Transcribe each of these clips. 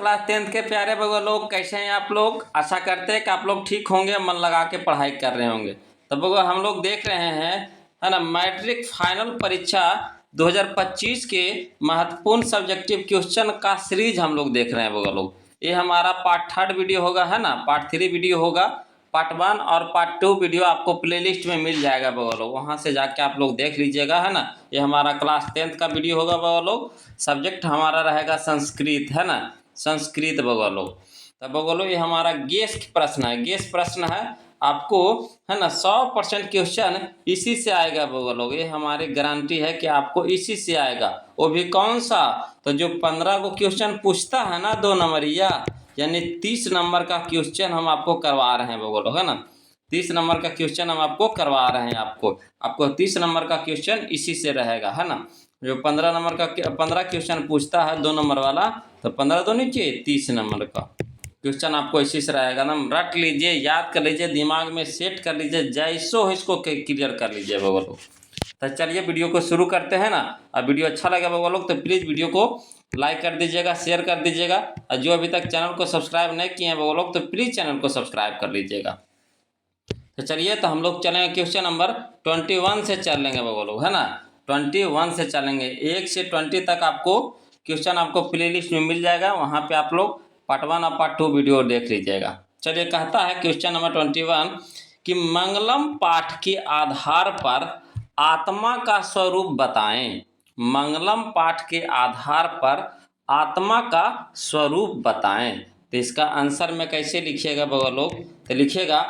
Class 10th के प्यारे बगो लोग, कैसे हैं आप लोग। आशा करते हैं कि आप लोग ठीक होंगे, मन लगा के पढ़ाई कर रहे होंगे। तो बगो हम लोग देख रहे हैं, है ना, मैट्रिक फाइनल परीक्षा 2025 के महत्वपूर्ण सब्जेक्टिव क्वेश्चन का सीरीज हम लोग देख रहे हैं बगो लोग। ये हमारा पार्ट 3 वीडियो होगा, है ना, पार्ट 3 वीडियो होगा। पार्ट 1 और पार्ट 2 वीडियो आपको प्लेलिस्ट में मिल जाएगा बगो लोग, वहाँ से जाके आप लोग देख लीजिएगा, है ना। ये हमारा क्लास 10th का वीडियो होगा बगो लोग। सब्जेक्ट हमारा रहेगा संस्कृत, है ना, संस्कृत बगोलो। तो बगोलो ये हमारा गेस्ट प्रश्न है, गेस्ट प्रश्न है आपको, है ना। 100% क्वेश्चन इसी से आएगा बगोलो, ये हमारी गारंटी है कि आपको इसी से आएगा। वो भी कौन सा, तो जो 15 को क्वेश्चन पूछता है ना 2 नंबरिया, यानी 30 नंबर का क्वेश्चन हम आपको करवा रहे हैं बगोलो, है ना। 30 नंबर का क्वेश्चन हम आपको करवा रहे हैं, आपको 30 नंबर का क्वेश्चन इसी से रहेगा, है ना। जो 15 नंबर का 15 क्वेश्चन पूछता है 2 नंबर वाला, तो 15 तो नीचे 30 नंबर का क्वेश्चन आपको इसी से रहेगा ना। रट लीजिए, याद कर लीजिए, दिमाग में सेट कर लीजिए, जैसो इसको क्लियर कर लीजिए बगो लोग। तो चलिए वीडियो को शुरू करते हैं ना। और वीडियो अच्छा लगा बगो लोग तो प्लीज़ वीडियो को लाइक कर दीजिएगा, शेयर कर दीजिएगा। और जो अभी तक चैनल को सब्सक्राइब नहीं किए हैं बगो लोग, तो प्लीज़ चैनल को सब्सक्राइब कर लीजिएगा। तो चलिए, तो हम लोग चलेंगे क्वेश्चन नंबर 21 से चल लेंगे बगो लोग, है ना। 21 से चलेंगे, 1 से 20 तक आपको क्वेश्चन आपको प्लेलिस्ट में मिल जाएगा, वहाँ पे आप लोग पार्ट 1 और पार्ट 2 वीडियो देख लीजिएगा। चलिए, कहता है क्वेश्चन नंबर 21 कि मंगलम पाठ के आधार पर आत्मा का स्वरूप बताएं। मंगलम पाठ के आधार पर आत्मा का स्वरूप बताएं। तो इसका आंसर में कैसे लिखिएगा बगो लोग, तो लिखिएगा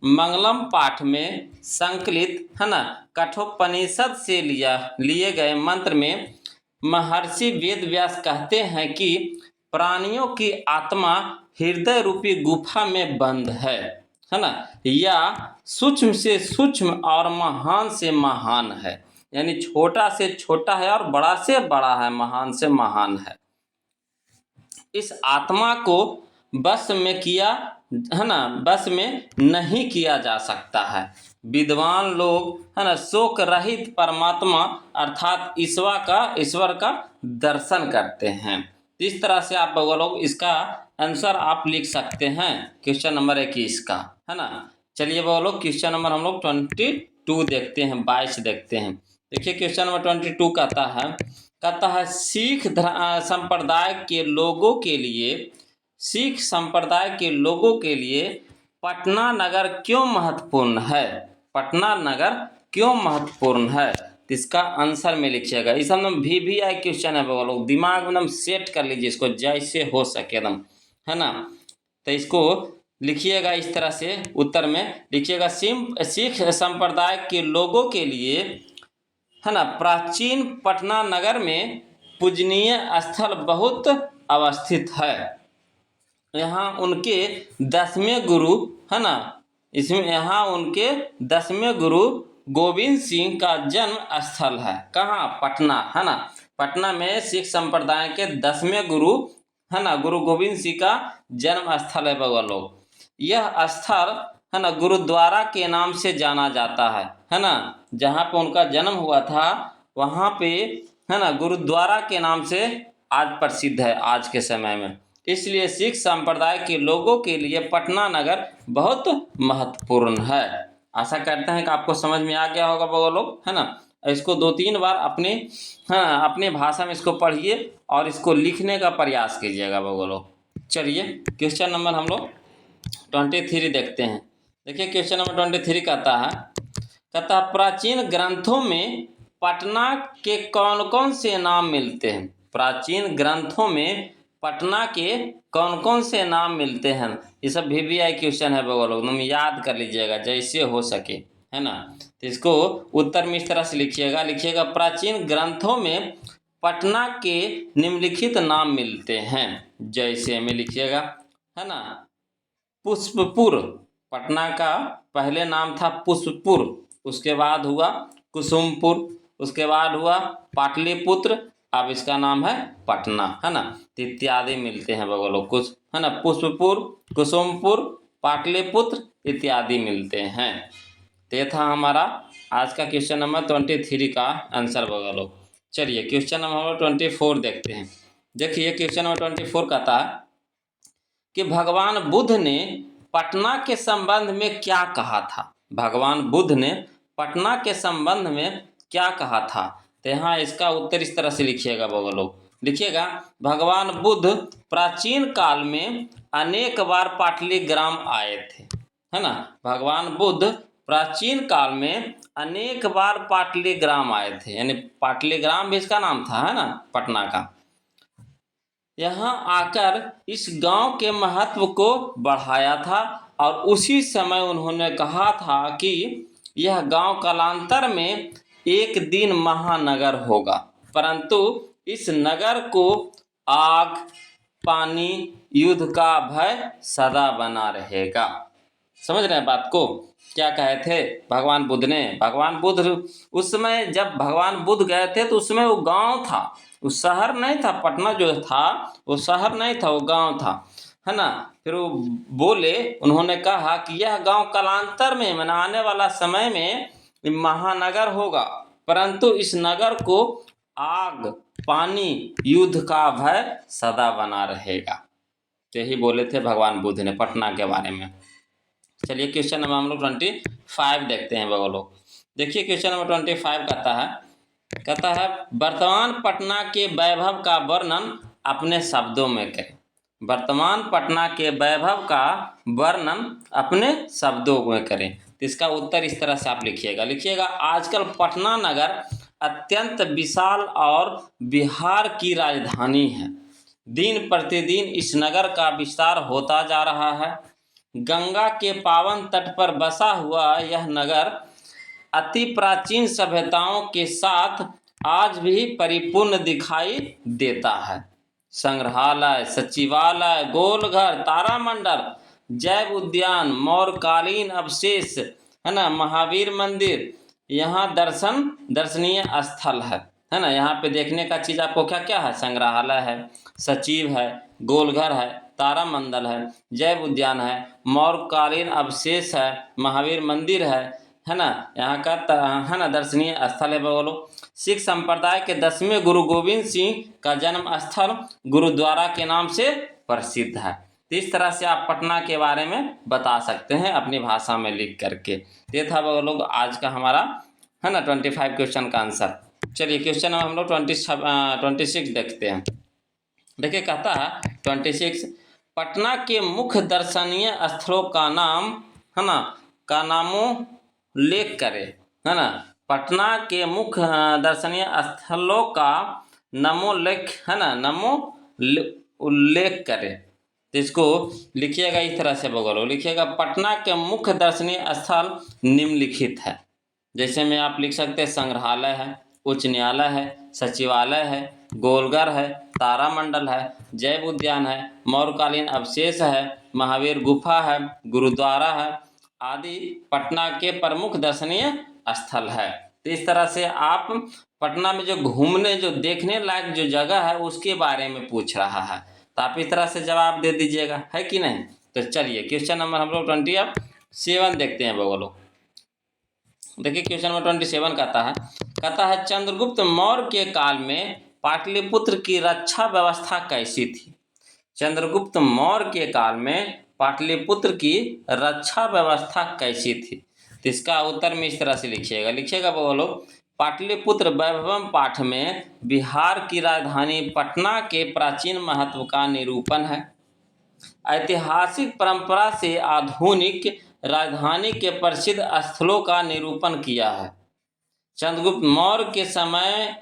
मंगलम पाठ में संकलित, है ना, कठोपनिषद से लिए गए मंत्र में महर्षि वेद व्यास कहते हैं कि प्राणियों की आत्मा हृदय रूपी गुफा में बंद है ना, या सूक्ष्म से सूक्ष्म और महान से महान है। यानी छोटा से छोटा है और बड़ा से बड़ा है, महान से महान है। इस आत्मा को बस में किया, है ना, बस में नहीं किया जा सकता है। विद्वान लोग, है ना, शोक रहित परमात्मा अर्थात ईश्वर का दर्शन करते हैं। इस तरह से आप लोग इसका आंसर आप लिख सकते हैं क्वेश्चन नंबर 21 का, है ना। चलिए लोग क्वेश्चन नंबर हम लोग 22 देखते हैं, 22 देखते हैं। देखिए क्वेश्चन नंबर 22 कहता है सिख संप्रदाय के लोगों के लिए, सिख संप्रदाय के लोगों के लिए पटना नगर क्यों महत्वपूर्ण है। पटना नगर क्यों महत्वपूर्ण है, तो इसका आंसर में लिखिएगा। इस हम VVI क्वेश्चन है लोग, दिमाग में एकदम सेट कर लीजिए इसको जैसे हो सके एकदम, है ना। तो इसको लिखिएगा इस तरह से, उत्तर में लिखिएगा सिख संप्रदाय के लोगों के लिए, है ना, प्राचीन पटना नगर में पूजनीय स्थल बहुत अवस्थित है। यहाँ उनके 10वें गुरु, है ना, इसमें यहाँ उनके 10वें गुरु गोविंद सिंह का जन्म स्थल है। कहाँ, पटना, है ना। पटना में सिख संप्रदाय के 10वें गुरु, है ना, गुरु गोविंद सिंह का जन्म स्थल है बगल लोग। यह स्थल, है ना, गुरुद्वारा के नाम से जाना जाता है ना। जहाँ पे उनका जन्म हुआ था वहाँ पे, है ना, गुरुद्वारा के नाम से आज प्रसिद्ध है आज के समय में। इसलिए सिख संप्रदाय के लोगों के लिए पटना नगर बहुत महत्वपूर्ण है। आशा करते हैं कि आपको समझ में आ गया होगा बगो लोग, है ना। इसको 2-3 बार अपने भाषा में इसको पढ़िए और इसको लिखने का प्रयास कीजिएगा बगो लोग। चलिए क्वेश्चन नंबर हम लोग 23 देखते हैं। देखिए क्वेश्चन नंबर 23 कहता है प्राचीन ग्रंथों में पटना के कौन कौन से नाम मिलते हैं। प्राचीन ग्रंथों में पटना के कौन कौन से नाम मिलते हैं। ये सब VVI क्वेश्चन है बगो लोग, तुम याद कर लीजिएगा जैसे हो सके, है ना। तो इसको उत्तर में इस तरह से लिखिएगा प्राचीन ग्रंथों में पटना के निम्नलिखित नाम मिलते हैं। जैसे में लिखिएगा, है ना, पुष्पपुर, पटना का पहले नाम था पुष्पपुर, उसके बाद हुआ कुसुमपुर, उसके बाद हुआ पाटलिपुत्र, अब इसका नाम है पटना, है ना। इत्यादि मिलते हैं बगो लोग कुछ, है ना, पुष्पपुर, कुसुमपुर, पाटलिपुत्र इत्यादि मिलते हैं। तो ये था हमारा आज का क्वेश्चन नंबर 23 का आंसर बगो लोग। चलिए क्वेश्चन नंबर 24 देखते हैं। देखिए क्वेश्चन नंबर 24 कहता है कि भगवान बुद्ध ने पटना के संबंध में क्या कहा था। भगवान बुद्ध ने पटना के संबंध में क्या कहा था। तो यहाँ इसका उत्तर इस तरह से लिखिएगा बाबा लोग। लिखिएगा, भगवान बुद्ध प्राचीन काल में अनेक बार पाटलीग्राम आए थे, है ना। भगवान बुद्ध प्राचीन काल में अनेक बार पाटलीग्राम आए थे, यानी पाटलीग्राम भी इसका नाम था, है ना, पटना का। यहाँ आकर इस गांव के महत्व को बढ़ाया था और उसी समय उन्होंने कहा था कि यह गांव कालांतर में एक दिन महानगर होगा, परंतु इस नगर को आग, पानी, युद्ध का भय सदा बना रहेगा। समझ रहे हैं बात को। क्या कहे थे भगवान बुद्ध ने। भगवान बुद्ध उस समय जब भगवान बुद्ध गए थे तो उसमें वो गांव था, वो शहर नहीं था। पटना जो था वो शहर नहीं था, वो गांव था, है ना। फिर वो बोले, उन्होंने कहा कि यह गांव कालांतर में, माने आने वाला समय में महानगर होगा, परंतु इस नगर को आग, पानी, युद्ध का भय सदा बना रहेगा। यही बोले थे भगवान बुद्ध ने पटना के बारे में। चलिए क्वेश्चन नंबर हम लोग 25 देखते हैं बाबा लोग। देखिए क्वेश्चन नंबर 25 कहता है वर्तमान पटना के वैभव का वर्णन अपने शब्दों में करें। वर्तमान पटना के वैभव का वर्णन अपने शब्दों में करें। तो इसका उत्तर इस तरह से आप लिखिएगा, आजकल पटना नगर अत्यंत विशाल और बिहार की राजधानी है। दिन प्रतिदिन इस नगर का विस्तार होता जा रहा है। गंगा के पावन तट पर बसा हुआ यह नगर अति प्राचीन सभ्यताओं के साथ आज भी परिपूर्ण दिखाई देता है। संग्रहालय, सचिवालय, गोलघर, तारामंडल, जैव उद्यान, मौर्यकालीन अवशेष, है ना, महावीर मंदिर, यहाँ दर्शनीय स्थल है ना। यहाँ पे देखने का चीज़ आपको क्या क्या है, संग्रहालय है, सचिव है, गोलघर है, तारामंडल है, जैव उद्यान है, मौर्यकालीन अवशेष है, महावीर मंदिर है ना। यहाँ का है ना दर्शनीय स्थल है। बोलो, सिख संप्रदाय के 10वें गुरु गोविंद सिंह का जन्म स्थल गुरुद्वारा के नाम से प्रसिद्ध है। तो इस तरह से आप पटना के बारे में बता सकते हैं अपनी भाषा में लिख करके। ये था वो लोग आज का हमारा, है ना, 25 क्वेश्चन का आंसर। चलिए क्वेश्चन हम लोग 26 देखते हैं। देखिए कहता है 26, पटना के मुख्य दर्शनीय स्थलों का नाम, है ना, का नामोल्लेख करें, है ना। पटना के मुख्य दर्शनीय स्थलों का नामोल्लेख, है ना, उल्लेख करें। तो इसको लिखिएगा इस तरह से बगलो, लिखिएगा पटना के मुख्य दर्शनीय स्थल निम्नलिखित है। जैसे में आप लिख सकते हैं संग्रहालय है, उच्च न्यायालय है, सचिवालय है, गोलघर है, तारामंडल है, जैव उद्यान है, मौर्यकालीन अवशेष है, महावीर गुफा है, गुरुद्वारा है आदि पटना के प्रमुख दर्शनीय स्थल है। तो इस तरह से आप पटना में जो घूमने, जो देखने लायक जो जगह है उसके बारे में पूछ रहा है, तो आप इस तरह से जवाब दे दीजिएगा, है कि नहीं। तो चलिए क्वेश्चन नंबर हम लोग 27 देखते हैं बगलो। देखिए क्वेश्चन नंबर 27 कहता है चंद्रगुप्त मौर्य के काल में पाटलिपुत्र की रक्षा व्यवस्था कैसी थी। चंद्रगुप्त मौर्य के काल में पाटलिपुत्र की रक्षा व्यवस्था कैसी थी। तो इसका उत्तर में इस तरह से लिखिएगा बोलो, पाटलिपुत्र वैभवम पाठ में बिहार की राजधानी पटना के प्राचीन महत्व का निरूपण है। ऐतिहासिक परंपरा से आधुनिक राजधानी के प्रसिद्ध स्थलों का निरूपण किया है। चंद्रगुप्त मौर्य के समय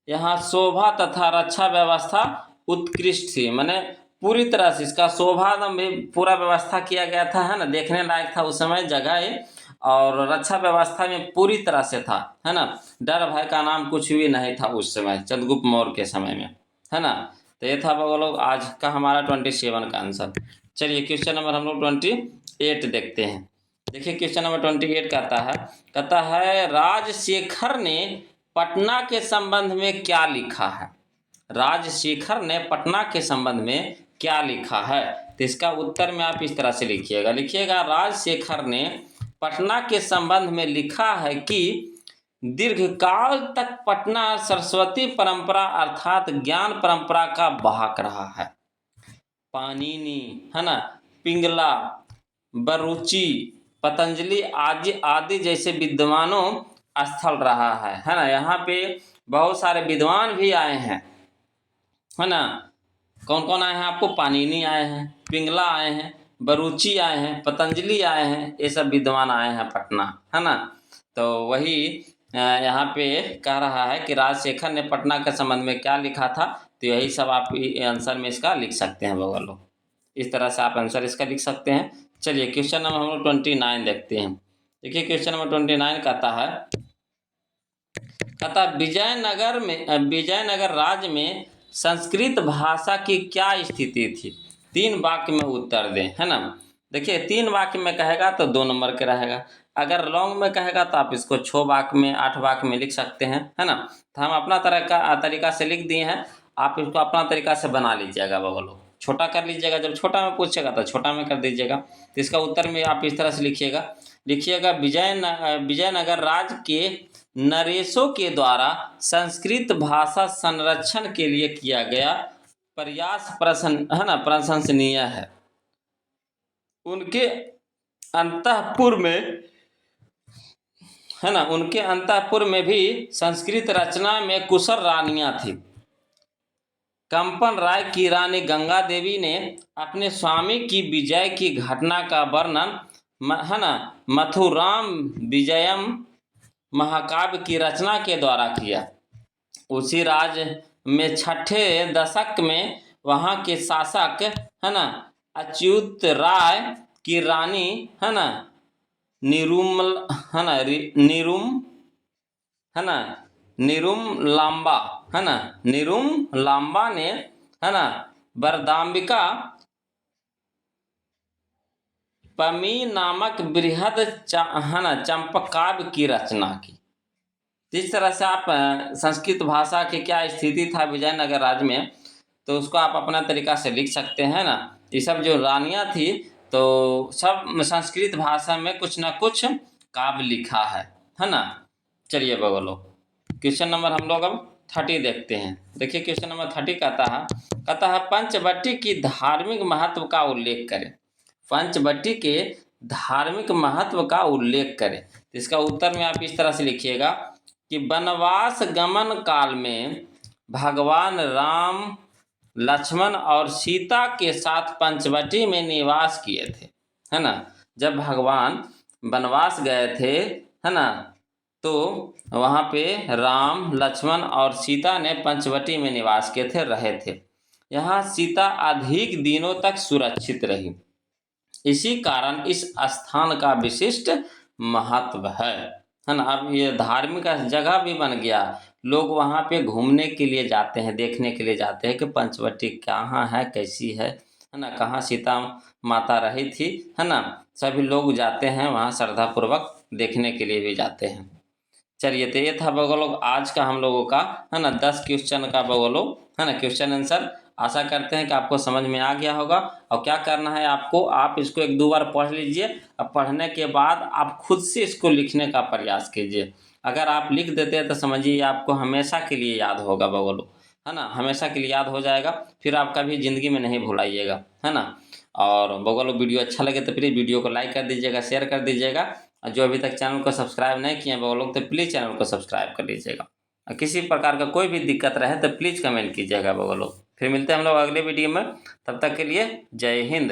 यहाँ शोभा तथा रक्षा व्यवस्था उत्कृष्ट थी, माने पूरी तरह से इसका शोभा में पूरा व्यवस्था किया गया था, है ना, देखने लायक था उस समय जगह, और रक्षा व्यवस्था में पूरी तरह से था, है ना। डर भय का नाम कुछ भी नहीं था उस समय चंद्रगुप्त मौर्य के समय में, है ना। तो ये था वो लोग आज का हमारा 27 का आंसर। चलिए क्वेश्चन नंबर हम लोग 28 देखते हैं। देखिए क्वेश्चन नंबर 28 कहता है राजशेखर ने पटना के संबंध में क्या लिखा है। राजशेखर ने पटना के संबंध में क्या लिखा है। तो इसका उत्तर में आप इस तरह से लिखिएगा राजशेखर ने पटना के संबंध में लिखा है कि दीर्घकाल तक पटना सरस्वती परंपरा अर्थात ज्ञान परंपरा का वाहक रहा है। पाणिनि, है ना, पिंगला, बरूची, पतंजलि आदि आदि जैसे विद्वानों स्थल रहा है ना। यहाँ पे बहुत सारे विद्वान भी आए हैं, है ना। कौन कौन आए हैं आपको? पाणिनि आए हैं, पिंगला आए हैं, बरूची आए हैं, पतंजलि आए हैं, ये सब विद्वान आए हैं पटना, है ना। तो वही यहाँ पे कह रहा है कि राजशेखर ने पटना के संबंध में क्या लिखा था, तो यही सब आप आंसर में इसका लिख सकते हैं बगल लोग। इस तरह से आप आंसर इसका लिख सकते हैं। चलिए क्वेश्चन नंबर हम लोग 29 देखते हैं। देखिए क्वेश्चन नंबर 29 कहता है, विजयनगर राज्य में संस्कृत भाषा की क्या स्थिति थी? 3 वाक्य में उत्तर दें, है ना। देखिए 3 वाक्य में कहेगा तो 2 नंबर के रहेगा, अगर लॉन्ग में कहेगा तो आप इसको 6 वाक्य में 8 वाक्य में लिख सकते हैं, है ना। तो हम अपना तरीका से लिख दिए हैं, आप इसको अपना तरीका से बना लीजिएगा बगलो, छोटा कर लीजिएगा, जब छोटा में पूछेगा तो छोटा में कर दीजिएगा। तो इसका उत्तर में आप इस तरह से लिखिएगा विजयनगर राज्य के नरेशों के द्वारा संस्कृत भाषा संरक्षण के लिए किया गया प्रयास प्रशंसनीय है। उनके अंतःपुर में भी संस्कृत रचना में कुशल रानियां थी। कंपन राय की रानी गंगा देवी ने अपने स्वामी की विजय की घटना का वर्णन, है ना, मथुराम विजयम महाकाव्य की रचना के द्वारा किया। उसी राज्य में 6ठे दशक में वहाँ के शासक, है ना, अच्युत राय की रानी, है ना, निरुम लांबा ने, है ना, वरदाम्बिका पमी नामक बृहद चंपकाव्य की रचना की। जिस तरह से आप संस्कृत भाषा की क्या स्थिति था विजयनगर राज्य में, तो उसको आप अपना तरीका से लिख सकते हैं ना। ये सब जो रानियां थी तो सब संस्कृत भाषा में कुछ ना कुछ काव्य लिखा है ना। चलिए बगलो क्वेश्चन नंबर हम लोग अब 30 देखते हैं। देखिए क्वेश्चन नंबर 30 कहता है पंचवटी की धार्मिक महत्व का उल्लेख करें। पंचवटी के धार्मिक महत्व का उल्लेख करें। इसका उत्तर में आप इस तरह से लिखिएगा कि वनवास गमन काल में भगवान राम, लक्ष्मण और सीता के साथ पंचवटी में निवास किए थे, है ना। जब भगवान वनवास गए थे, है ना, तो वहाँ पे राम, लक्ष्मण और सीता ने पंचवटी में निवास किए थे, रहे थे। यहाँ सीता अधिक दिनों तक सुरक्षित रही, इसी कारण इस स्थान का विशिष्ट महत्व है ना। अब ये धार्मिक जगह भी बन गया, लोग वहाँ पे घूमने के लिए जाते हैं, देखने के लिए जाते हैं कि पंचवटी कहाँ है, कैसी है ना, कहाँ सीता माता रही थी, है ना। सभी लोग जाते हैं वहाँ, श्रद्धापूर्वक देखने के लिए भी जाते हैं। चलिए तो ये था बगलो आज का हम लोगों का, है ना, 10 क्वेश्चन का बगलो, है ना, क्वेश्चन आंसर। आशा करते हैं कि आपको समझ में आ गया होगा। और क्या करना है आपको, आप इसको 1-2 बार पढ़ लीजिए। अब पढ़ने के बाद आप खुद से इसको लिखने का प्रयास कीजिए। अगर आप लिख देते हैं तो समझिए आपको हमेशा के लिए याद होगा बगलो, है ना, हमेशा के लिए याद हो जाएगा, फिर आप कभी ज़िंदगी में नहीं भुलाइएगा, है ना। और बगलो वीडियो अच्छा लगे तो प्लीज़ वीडियो को लाइक कर दीजिएगा, शेयर कर दीजिएगा। और जो अभी तक चैनल को सब्सक्राइब नहीं किए वो लोग तो प्लीज़ चैनल को सब्सक्राइब कर लीजिएगा। और किसी प्रकार का कोई भी दिक्कत रहे तो प्लीज़ कमेंट कीजिएगा वो लोग। फिर मिलते हैं हम लोग अगले वीडियो में, तब तक के लिए जय हिंद।